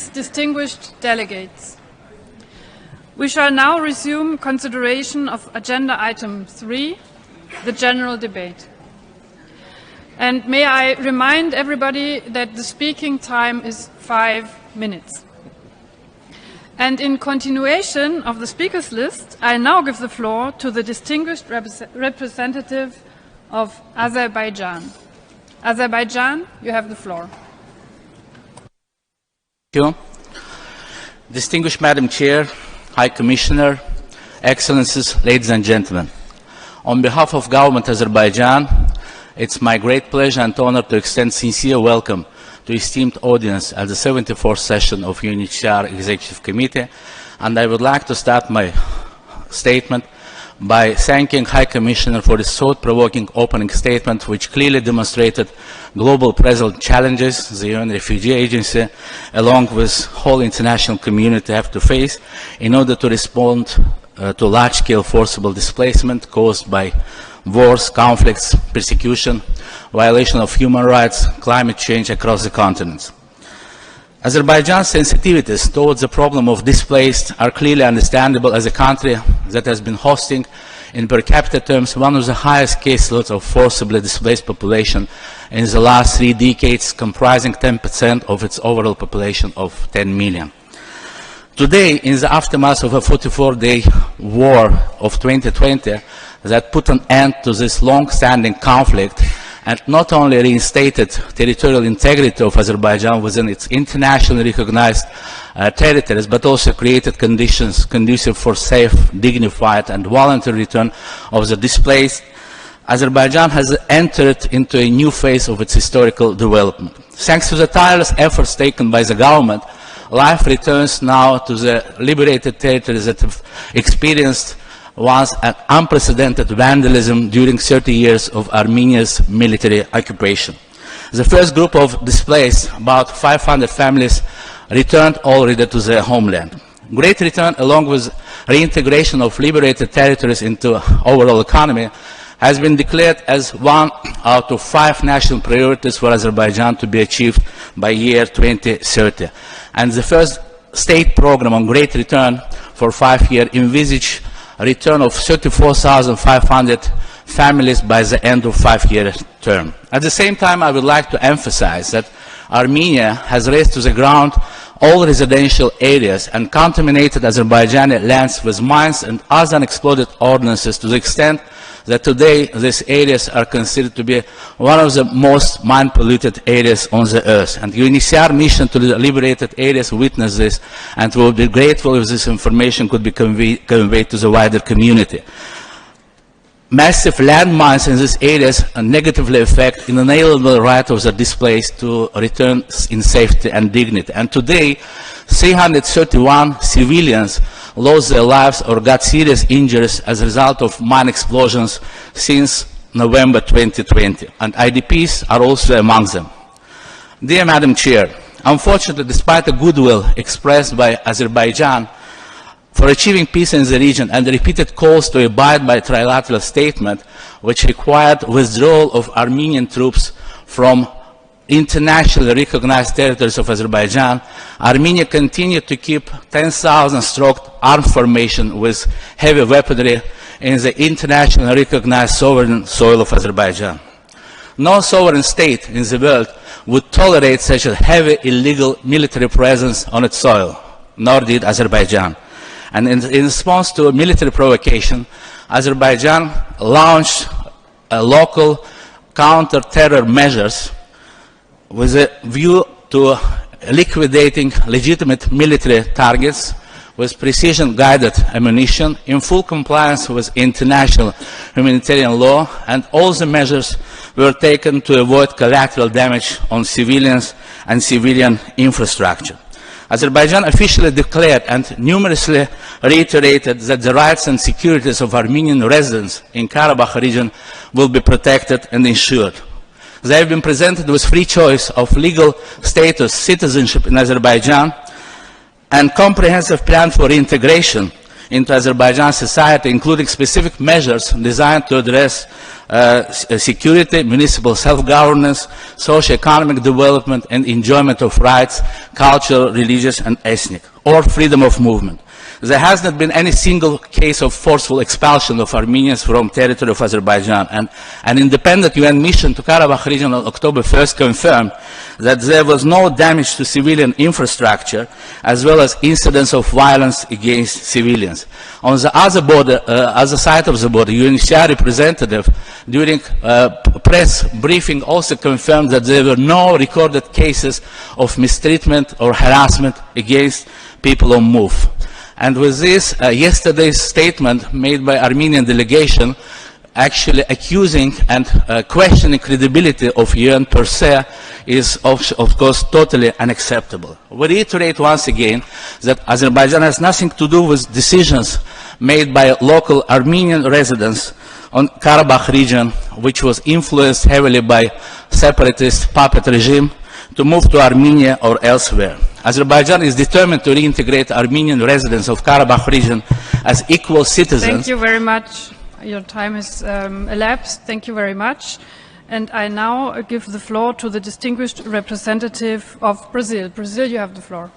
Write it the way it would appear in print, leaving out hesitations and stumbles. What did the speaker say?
Excellencies, distinguished delegates. We shall now resume consideration of Agenda Item 3, the general debate. And may I remind everybody that the speaking time is 5 minutes. And in continuation of the speakers list, I now give the floor to the distinguished representative of Azerbaijan. Azerbaijan, you have the floor. Thank you. Distinguished Madam Chair, High Commissioner, Excellencies, ladies and gentlemen. On behalf of Government Azerbaijan, it's my great pleasure and honor to extend sincere welcome to esteemed audience at the 74th session of UNHCR Executive Committee, and I would like to start my statement by thanking High Commissioner for his thought-provoking opening statement, which clearly demonstrated global present challenges the UN Refugee Agency, along with whole international community, have to face in order to respond to large-scale forcible displacement caused by wars, conflicts, persecution, violation of human rights, climate change across the continent. Azerbaijan's sensitivities towards the problem of displaced are clearly understandable as a country that has been hosting, in per capita terms, one of the highest caseloads of forcibly displaced population in the last 3 decades, comprising 10% of its overall population of 10 million. Today, in the aftermath of a 44-day war of 2020 that put an end to this long-standing conflict and not only reinstated territorial integrity of Azerbaijan within its internationally recognized territories, but also created conditions conducive for safe, dignified and voluntary return of the displaced, Azerbaijan has entered into a new phase of its historical development. Thanks to the tireless efforts taken by the government, life returns now to the liberated territories that have experienced once an unprecedented vandalism during 30 years of Armenia's military occupation. The first group of displaced, about 500 families, returned already to their homeland. Great return, along with reintegration of liberated territories into overall economy, has been declared as one out of 5 national priorities for Azerbaijan to be achieved by year 2030. And the first state program on Great Return for 5 years envisaged a return of 34,500 families by the end of 5-year term. At the same time, I would like to emphasize that Armenia has razed to the ground all residential areas and contaminated Azerbaijani lands with mines and other unexploded ordnances to the extent that today these areas are considered to be one of the most mine-polluted areas on the earth. And UNHCR mission to the liberated areas witnessed this, and we would be grateful if this information could be conveyed to the wider community. Massive landmines in these areas negatively affect the inalienable right of the displaced to return in safety and dignity. And today, 331 civilians lost their lives or got serious injuries as a result of mine explosions since November 2020, and IDPs are also among them. Dear Madam Chair, unfortunately, despite the goodwill expressed by Azerbaijan for achieving peace in the region and the repeated calls to abide by a trilateral statement which required withdrawal of Armenian troops from internationally recognized territories of Azerbaijan, Armenia continued to keep 10,000-strong armed formation with heavy weaponry in the internationally recognized sovereign soil of Azerbaijan. No sovereign state in the world would tolerate such a heavy illegal military presence on its soil, nor did Azerbaijan. And in response to a military provocation, Azerbaijan launched local counter-terror measures with a view to liquidating legitimate military targets with precision-guided ammunition in full compliance with international humanitarian law, and all the measures were taken to avoid collateral damage on civilians and civilian infrastructure. Azerbaijan officially declared and numerously reiterated that the rights and securities of Armenian residents in Karabakh region will be protected and ensured. They have been presented with free choice of legal status, citizenship in Azerbaijan, and comprehensive plan for reintegration, into Azerbaijan society, including specific measures designed to address security, municipal self-governance, socio-economic development and enjoyment of rights, cultural, religious and ethnic, or freedom of movement. There has not been any single case of forceful expulsion of Armenians from territory of Azerbaijan, and an independent UN mission to Karabakh region on October 1st confirmed that there was no damage to civilian infrastructure, as well as incidents of violence against civilians. On the other side of the border, UNHCR representative during press briefing also confirmed that there were no recorded cases of mistreatment or harassment against people on move. And with this, yesterday's statement made by Armenian delegation actually accusing and questioning credibility of UN per se is of course totally unacceptable. We reiterate once again that Azerbaijan has nothing to do with decisions made by local Armenian residents on Karabakh region, which was influenced heavily by separatist puppet regime to move to Armenia or elsewhere. Azerbaijan is determined to reintegrate Armenian residents of Karabakh region as equal citizens. Thank you very much. Your time is elapsed. Thank you very much. And I now give the floor to the distinguished representative of Brazil. Brazil, you have the floor.